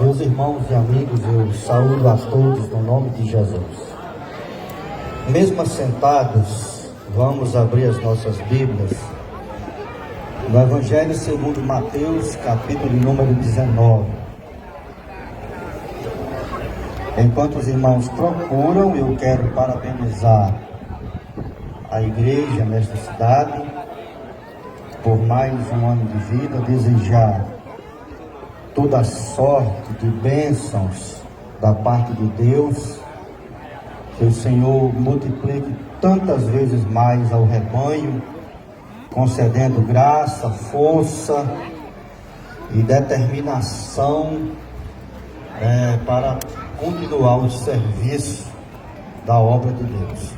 Meus irmãos e amigos, eu saúdo a todos no nome de Jesus. Mesmo assentados, vamos abrir as nossas Bíblias no Evangelho segundo Mateus, capítulo número 19. Enquanto os irmãos procuram, eu quero parabenizar a igreja nesta cidade por mais um ano de vida, desejar toda sorte de bênçãos da parte de Deus, que o Senhor multiplique tantas vezes mais ao rebanho, concedendo graça, força e determinação para continuar o serviço da obra de Deus.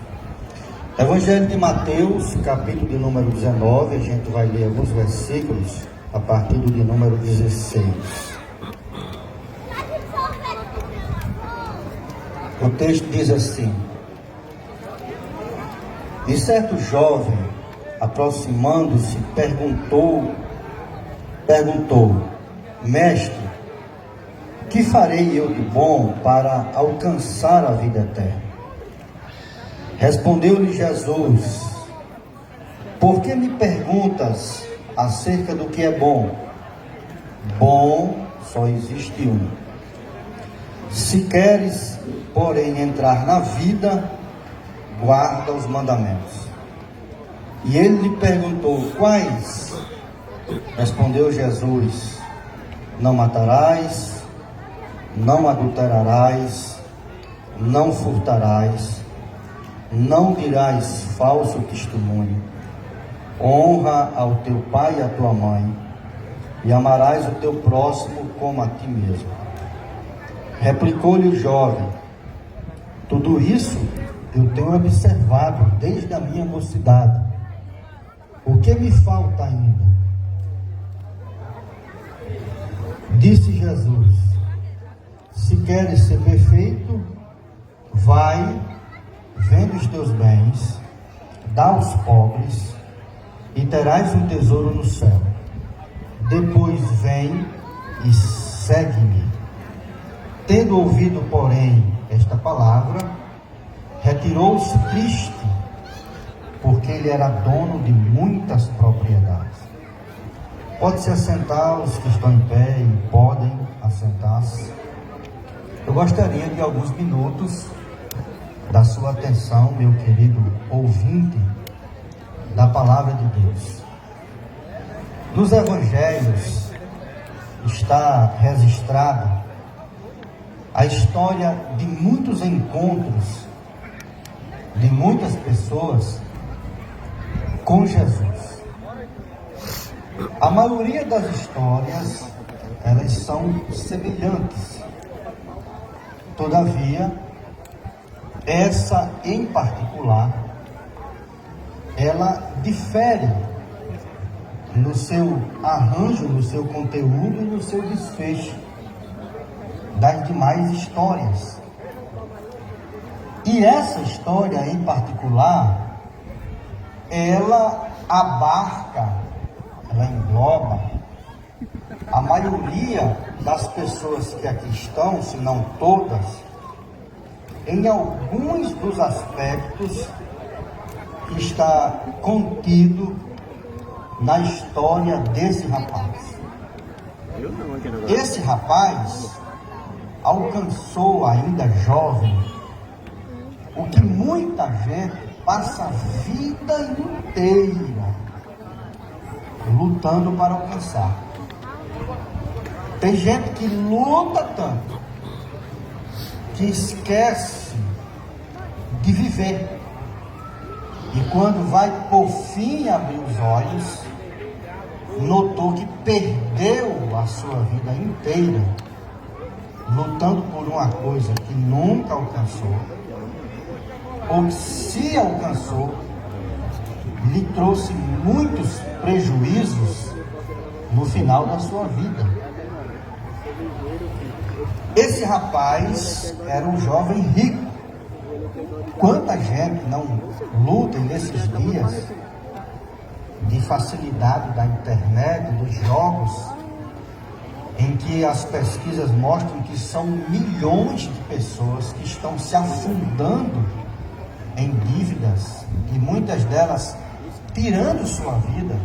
Evangelho de Mateus, capítulo de número 19, a gente vai ler alguns versículos a partir do de número 16. O texto diz assim: E certo jovem, aproximando-se, perguntou, Mestre, que farei eu de bom para alcançar a vida eterna? Respondeu-lhe Jesus: Por que me perguntas acerca do que é bom? Bom só existe um. Se queres, porém, entrar na vida, guarda os mandamentos. E ele lhe perguntou: Quais? Respondeu Jesus: Não matarás, não adulterarás, não furtarás, não dirás falso testemunho, honra ao teu pai e à tua mãe, e amarás o teu próximo como a ti mesmo. Replicou-lhe o jovem: Tudo isso eu tenho observado desde a minha mocidade. O que me falta ainda? Disse Jesus: Se queres ser perfeito, vai, vende os teus bens, dá aos pobres, e terás um tesouro no céu. Depois vem e segue-me. Tendo ouvido, porém, esta palavra, retirou-se triste, porque ele era dono de muitas propriedades. Pode-se assentar, os que estão em pé e podem assentar-se. Eu gostaria de alguns minutos da sua atenção, meu querido ouvinte da palavra de Deus. Nos evangelhos está registrada a história de muitos encontros de muitas pessoas com Jesus. A maioria das histórias, elas são semelhantes. Todavia, essa em particular, ela difere no seu arranjo, no seu conteúdo e no seu desfecho das demais histórias. E essa história em particular, ela abarca, ela engloba a maioria das pessoas que aqui estão, se não todas, em alguns dos aspectos que está contido na história desse rapaz. Esse rapaz alcançou, ainda jovem, o que muita gente passa a vida inteira lutando para alcançar. Tem gente que luta tanto que esquece de viver, e quando vai por fim abrir os olhos, notou que perdeu a sua vida inteira lutando por uma coisa que nunca alcançou, ou que, se alcançou, lhe trouxe muitos prejuízos no final da sua vida. Esse rapaz era um jovem rico, Quanta gente não luta nesses dias de facilidade da internet, dos jogos, em que as pesquisas mostram que são milhões de pessoas que estão se afundando em dívidas e muitas delas tirando sua vida,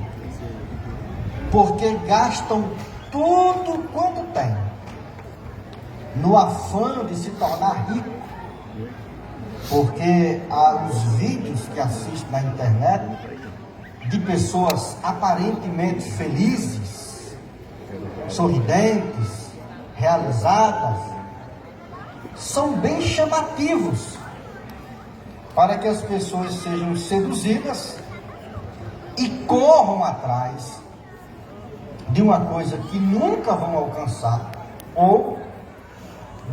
porque gastam tudo quanto tem no afã de se tornar rico, porque os vídeos que assistem na internet de pessoas aparentemente felizes, sorridentes, realizadas, são bem chamativos para que as pessoas sejam seduzidas e corram atrás de uma coisa que nunca vão alcançar, ou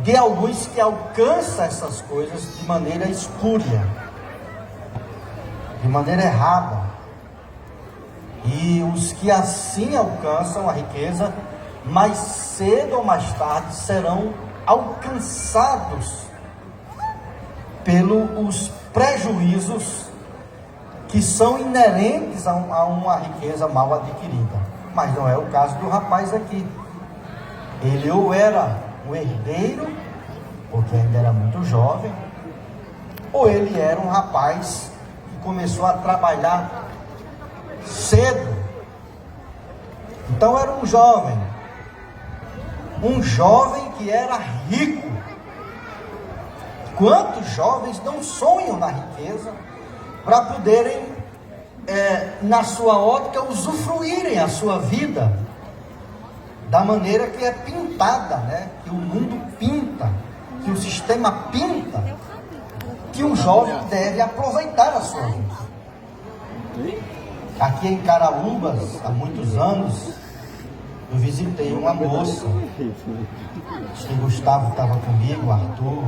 de alguns que alcançam essas coisas de maneira espúria, de maneira errada. E os que assim alcançam a riqueza, mais cedo ou mais tarde serão alcançados pelos prejuízos que são inerentes a uma riqueza mal adquirida. Mas não é o caso do rapaz aqui. Ele ou era um herdeiro, porque ainda era muito jovem, ou ele era um rapaz que começou a trabalhar cedo. Então era um jovem que era rico. Quantos jovens não sonham na riqueza para poderem, na sua ótica, usufruírem a sua vida da maneira que é pintada, né? Que o mundo pinta, que o sistema pinta, que um jovem deve aproveitar a sua vida. Aqui em Caraúbas, há muitos anos, eu visitei uma moça. Acho que Gustavo estava comigo, Arthur,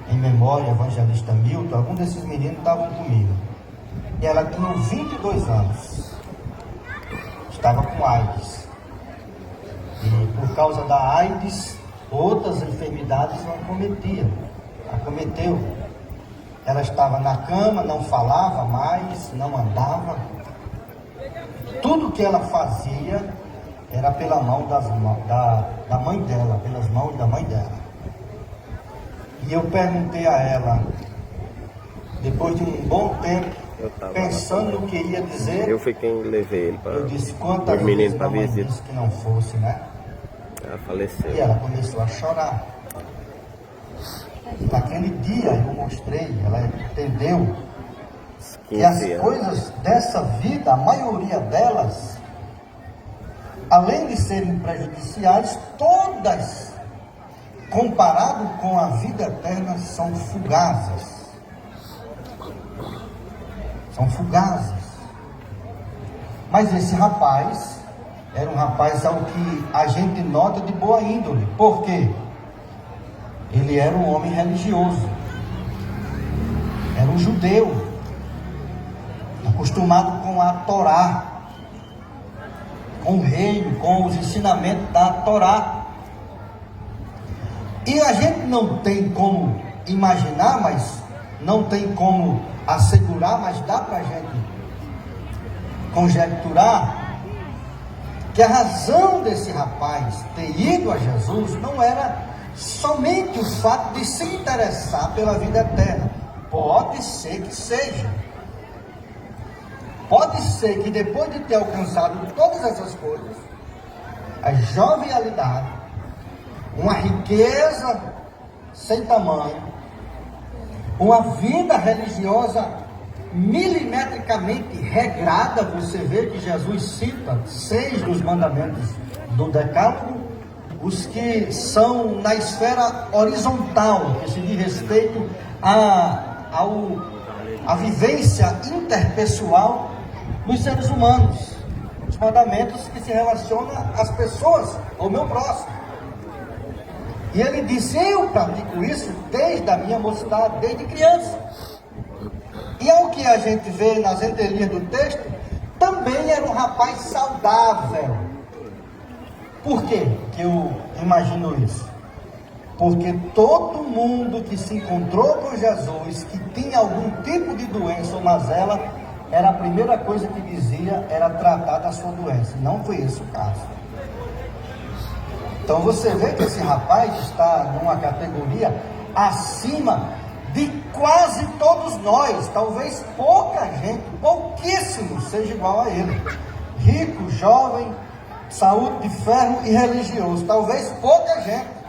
em memória, evangelista Milton, algum desses meninos estavam comigo. E ela tinha 22 anos. Estava com AIDS. E por causa da AIDS, outras enfermidades acometeu. Ela estava na cama, não falava mais, não andava. Tudo que ela fazia era pela mão da mãe dela, pelas mãos da mãe dela. E eu perguntei a ela, depois de um bom tempo, pensando no que ia dizer, eu fui quem levei ele para eu disse, quantas vezes a mãe disse que não fosse, né? Ela faleceu. E ela começou a chorar. Naquele dia eu mostrei, ela entendeu que as coisas dessa vida, a maioria delas, além de serem prejudiciais, todas, comparado com a vida eterna, são fugazes. São fugazes. Mas esse rapaz era um rapaz ao que a gente nota de boa índole. Por quê? Ele era um homem religioso. Era um judeu, acostumado com a Torá, com o reino, com os ensinamentos da Torá. E a gente não tem como imaginar, mas não tem como assegurar, mas dá para a gente conjecturar que a razão desse rapaz ter ido a Jesus não era somente o fato de se interessar pela vida eterna. Pode ser que seja. Pode ser que depois de ter alcançado todas essas coisas, a jovialidade, uma riqueza sem tamanho, uma vida religiosa milimetricamente regrada, você vê que Jesus cita 6 dos mandamentos do Decálogo, os que são na esfera horizontal, que se diz respeito à vivência interpessoal dos seres humanos, os mandamentos que se relacionam às pessoas, ao meu próximo. E ele disse, eu pratico isso desde a minha mocidade, desde criança. E ao que a gente vê nas entrelinhas do texto, também era um rapaz saudável. Por quê que eu imagino isso? Porque todo mundo que se encontrou com Jesus, que tinha algum tipo de doença ou mazela, era a primeira coisa que dizia, era tratar da sua doença. Não foi esse o caso. Então você vê que esse rapaz está numa categoria acima de quase todos nós. Talvez pouca gente, pouquíssimo, seja igual a ele. Rico, jovem, saúde de ferro e religioso. Talvez pouca gente.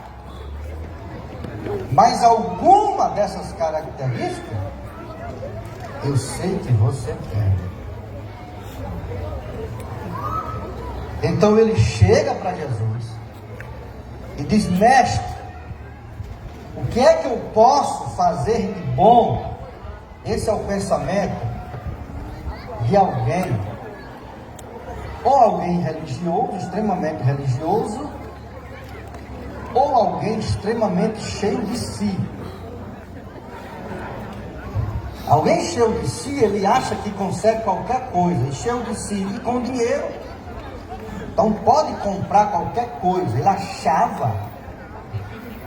Mas alguma dessas características, eu sei que você tem. Então ele chega para Jesus e diz: mestre, o que é que eu posso fazer de bom? Esse é o pensamento de alguém, ou alguém religioso, extremamente religioso, ou alguém extremamente cheio de si. Alguém cheio de si, ele acha que consegue qualquer coisa, e cheio de si e com dinheiro, então pode comprar qualquer coisa. Ele achava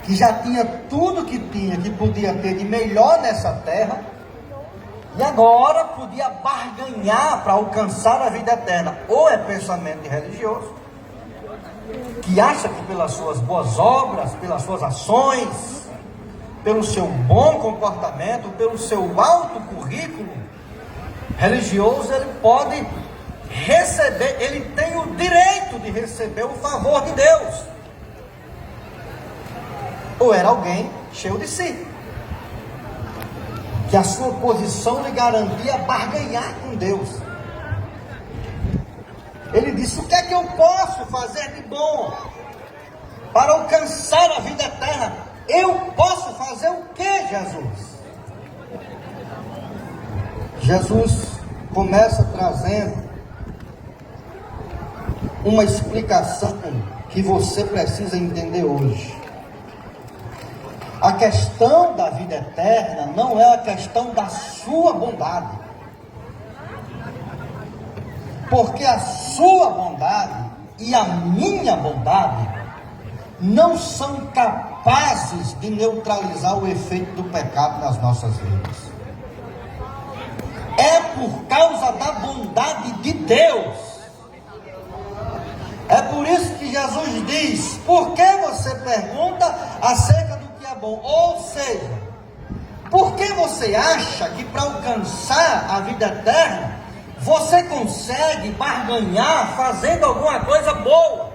que já tinha tudo que tinha, que podia ter de melhor nessa terra, e agora podia barganhar para alcançar a vida eterna. Ou é pensamento religioso, que acha que pelas suas boas obras, pelas suas ações, pelo seu bom comportamento, pelo seu alto currículo religioso, ele pode receber, ele tem o direito de receber o favor de Deus. Ou era alguém cheio de si, que a sua posição lhe garantia barganhar com Deus. Ele disse: o que é que eu posso fazer de bom para alcançar a vida eterna? Eu posso fazer o que, Jesus? Jesus começa trazendo uma explicação que você precisa entender hoje. A questão da vida eterna não é a questão da sua bondade, porque a sua bondade e a minha bondade não são capazes de neutralizar o efeito do pecado nas nossas vidas. É por causa da bondade de Deus. É por isso que Jesus diz: por que você pergunta acerca do que é bom? Ou seja, por que você acha que para alcançar a vida eterna, você consegue barganhar fazendo alguma coisa boa?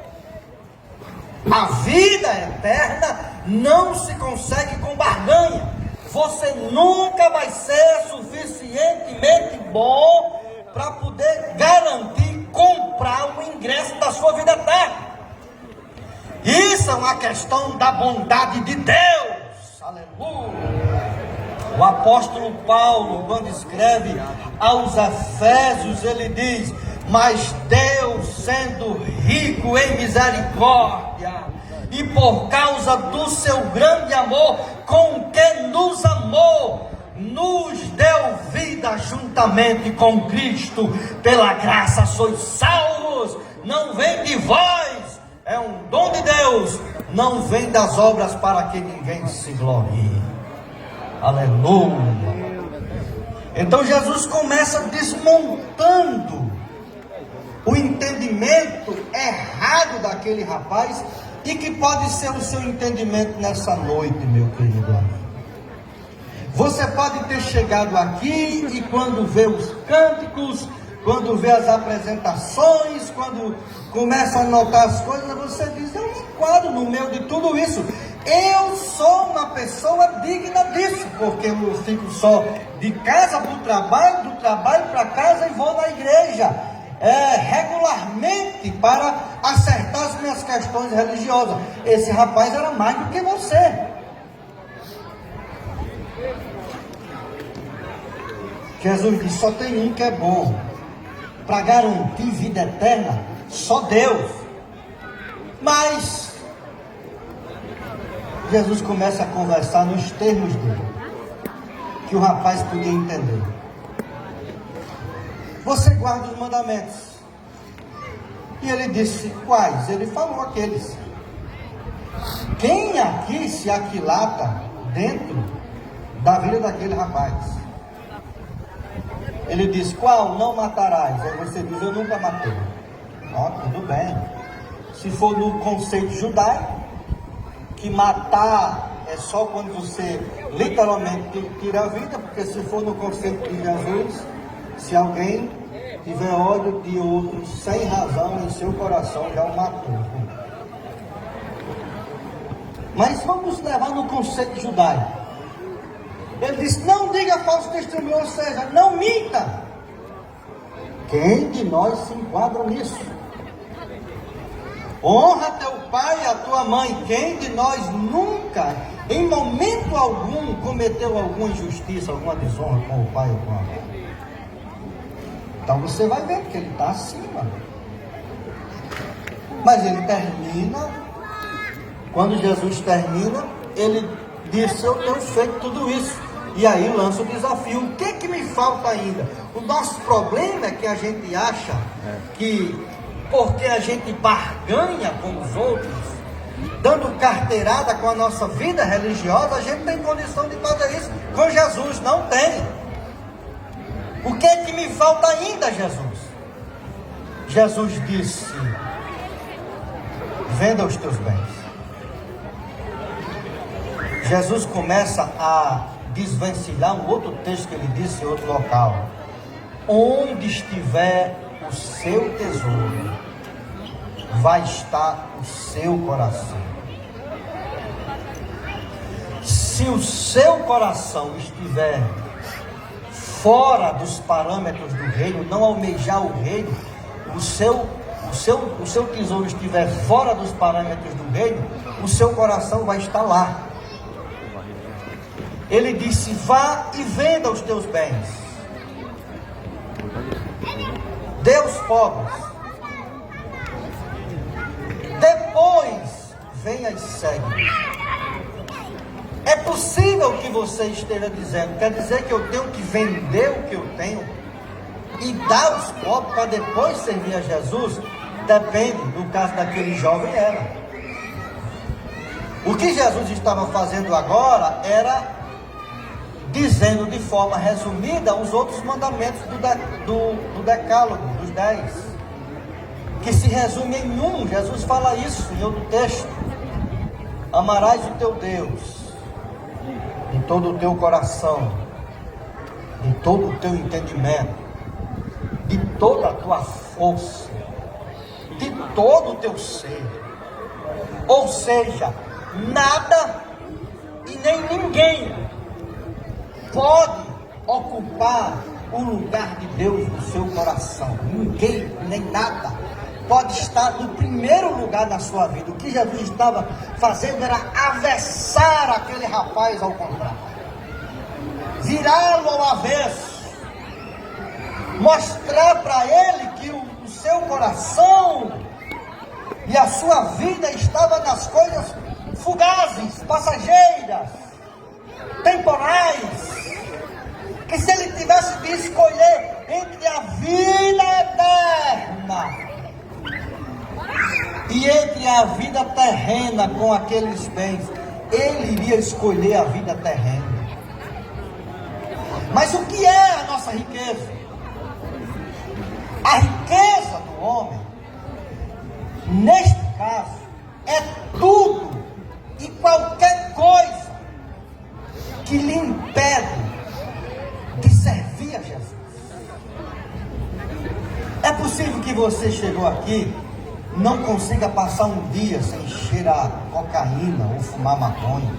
A vida eterna não se consegue com barganha. Você nunca vai ser suficientemente bom para poder garantir comprar o ingresso da sua vida eterna. Isso é uma questão da bondade de Deus. Aleluia. O apóstolo Paulo, quando escreve aos Efésios, ele diz: mas Deus, sendo rico em misericórdia, e por causa do seu grande amor com que nos amou, nos deu vida juntamente com Cristo. Pela graça sois salvos, não vem de vós, é um dom de Deus, não vem das obras para que ninguém se glorie. Aleluia. Então Jesus começa desmontando o entendimento errado daquele rapaz, e que pode ser o seu entendimento nessa noite, meu querido amigo. Você pode ter chegado aqui e quando vê os cânticos, quando vê as apresentações, quando começa a notar as coisas, você diz: eu me enquadro no meio de tudo isso. Eu sou uma pessoa digna disso, porque eu fico só de casa para o trabalho, do trabalho para casa, e vou na igreja regularmente para acertar as minhas questões religiosas. Esse rapaz era mais do que você. Jesus disse: só tem um que é bom para garantir vida eterna, só Deus. Mas Jesus começa a conversar nos termos dele, que o rapaz podia entender. Você guarda os mandamentos. E ele disse: quais? Ele falou aqueles. Quem aqui se aquilata dentro da vida daquele rapaz? Ele diz, qual? Não matarás. Aí você diz, eu nunca matei. Ó, tudo bem. Se for no conceito judaico, que matar é só quando você literalmente tira a vida, porque se for no conceito de Jesus, se alguém tiver ódio de outro sem razão em seu coração, já o matou. Mas vamos levar no conceito judaico. Ele disse, não diga falso testemunho, ou seja, não minta. Quem de nós se enquadra nisso? Honra teu pai e a tua mãe. Quem de nós nunca, em momento algum, cometeu alguma injustiça, alguma desonra com o pai ou com a mãe? Então você vai ver que ele está acima. Mas ele termina, quando Jesus termina, ele disse, eu tenho feito tudo isso. E aí lança o desafio, o que me falta ainda? O nosso problema é que a gente acha que, porque a gente barganha com os outros, dando carteirada com a nossa vida religiosa, a gente tem condição de fazer isso. Com Jesus não tem. O que me falta ainda, Jesus? Jesus disse, venda os teus bens. Jesus começa a desvencilhar um outro texto que ele disse em outro local. Onde estiver o seu tesouro, vai estar o seu coração. Se o seu coração estiver fora dos parâmetros do reino, não almejar o reino, o seu tesouro estiver fora dos parâmetros do reino, o seu coração vai estar lá. Ele disse, vá e venda os teus bens. Dê aos pobres. Depois, venha e segue. É possível que você esteja dizendo, quer dizer que eu tenho que vender o que eu tenho e dar aos pobres para depois servir a Jesus? Depende, no caso daquele jovem era. O que Jesus estava fazendo agora era dizendo de forma resumida os outros mandamentos do decálogo, dos 10, que se resume em um. Jesus fala isso em outro texto: amarás o teu Deus de todo o teu coração, de todo o teu entendimento, de toda a tua força, de todo o teu ser. Ou seja, nada e nem ninguém pode ocupar o lugar de Deus no seu coração. Ninguém, nem nada, pode estar no primeiro lugar da sua vida. O que Jesus estava fazendo era avessar aquele rapaz ao contrário, virá-lo ao avesso, mostrar para ele que o seu coração e a sua vida estava nas coisas fugazes, passageiras, temporais, que se ele tivesse de escolher entre a vida eterna e entre a vida terrena com aqueles bens, ele iria escolher a vida terrena. Mas o que é a nossa riqueza? A riqueza do homem, neste caso, é tudo e qualquer coisa que lhe impede de servir a Jesus. É possível que você chegou aqui, não consiga passar um dia sem cheirar cocaína ou fumar maconha.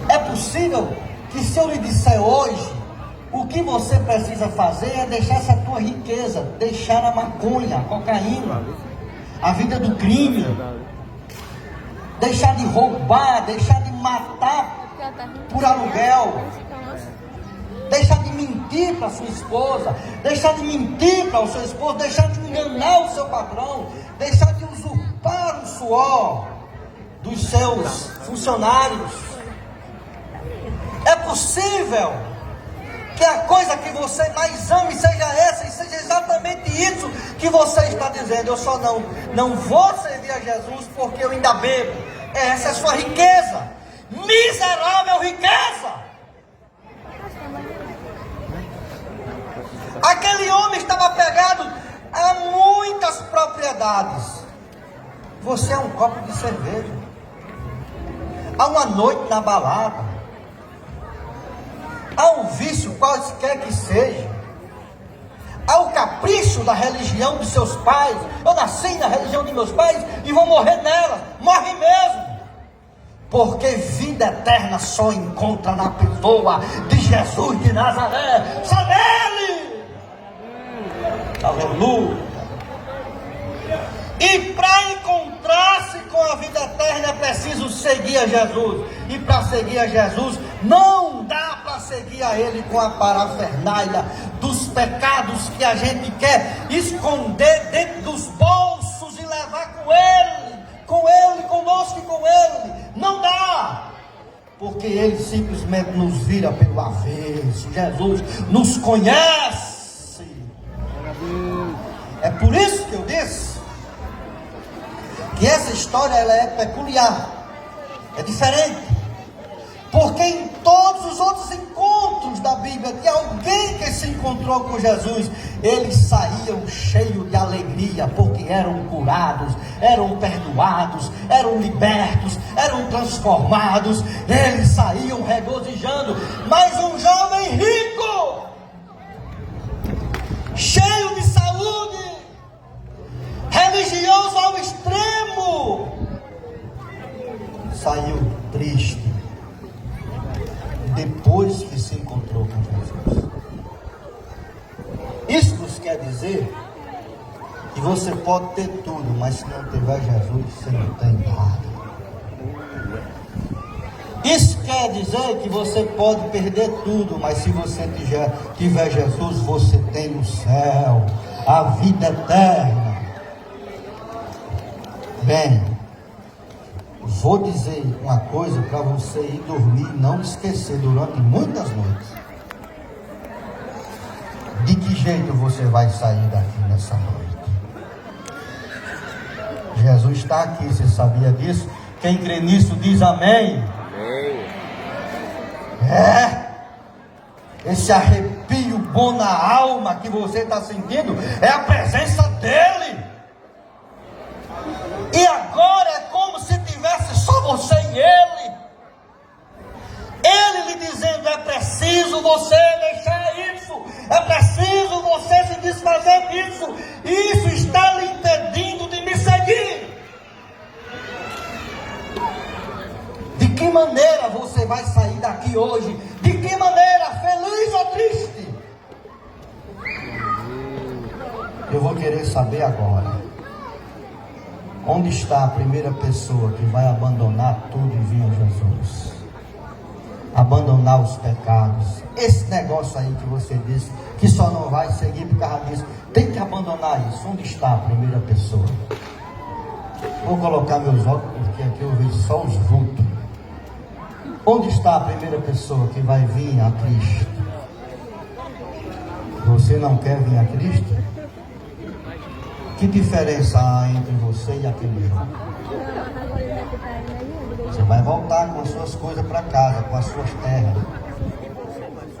É possível que se eu lhe disser hoje, o que você precisa fazer é deixar essa tua riqueza, deixar a maconha, a cocaína, a vida do crime, deixar de roubar, deixar de matar por aluguel, deixar de mentir para sua esposa, deixar de mentir para o seu esposo, deixar de enganar o seu patrão, deixar de usurpar o suor dos seus funcionários. É possível Que a coisa que você mais ame seja essa, e seja exatamente isso que você está dizendo. Eu só não vou servir a Jesus porque eu ainda bebo. Essa é a sua riqueza. Miserável riqueza! Aquele homem estava pegado a muitas propriedades. Você é um copo de cerveja. Há uma noite na balada. Há um vício, qualquer que seja. Há o capricho da religião de seus pais. Eu nasci na religião de meus pais e vou morrer nela. Morre mesmo. Porque vida eterna só encontra na pessoa de Jesus de Nazaré. Só nele. Aleluia. E para encontrar-se com a vida eterna é preciso seguir a Jesus. E para seguir a Jesus, não dá para seguir a Ele com a parafernália dos pecados que a gente quer esconder dentro dos bolsos e levar com Ele, conosco e com Ele. Não dá. Porque Ele simplesmente nos vira pelo avesso. Jesus nos conhece. É por isso que eu disse que essa história ela é peculiar, é diferente, porque em todos os outros encontros da Bíblia, de alguém que se encontrou com Jesus, eles saíam cheios de alegria, porque eram curados, eram perdoados, eram libertos, eram transformados, eles saíam regozijando. Mas um jovem rico, cheio de saúde, religioso ao extremo, saiu triste depois que se encontrou com Jesus. Isso nos quer dizer que você pode ter tudo, mas se não tiver Jesus, você não tem nada. Isso quer dizer que você pode perder tudo, mas se você tiver Jesus, você tem o céu, a vida eterna. Bem, vou dizer uma coisa para você ir dormir e não esquecer durante muitas noites. De que jeito você vai sair daqui nessa noite? Jesus está aqui, você sabia disso? Quem crê nisso diz amém. Amém. Esse arrepio bom na alma que você está sentindo é a presença dele. E agora é como se tivesse só você e ele. Ele lhe dizendo: é preciso você deixar isso, é preciso você se desfazer disso. Isso está lhe impedindo de me seguir. De que maneira você vai sair daqui hoje? De que maneira? Feliz ou triste? Eu vou querer saber agora. Onde está a primeira pessoa que vai abandonar tudo e vir a Jesus? Abandonar os pecados. Esse negócio aí que você disse que só não vai seguir por causa disso, tem que abandonar isso. Onde está a primeira pessoa? Vou colocar meus óculos porque aqui eu vejo só os vultos. Onde está a primeira pessoa que vai vir a Cristo? Você não quer vir a Cristo? Que diferença há entre você e aquele homem? Você vai voltar com as suas coisas para casa, com as suas terras,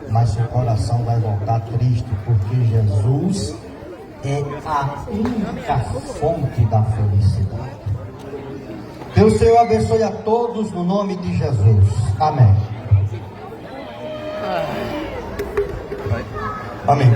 mas seu coração vai voltar triste, porque Jesus é a única fonte da felicidade. Deus Senhor abençoe a todos no nome de Jesus. Amém. Amém.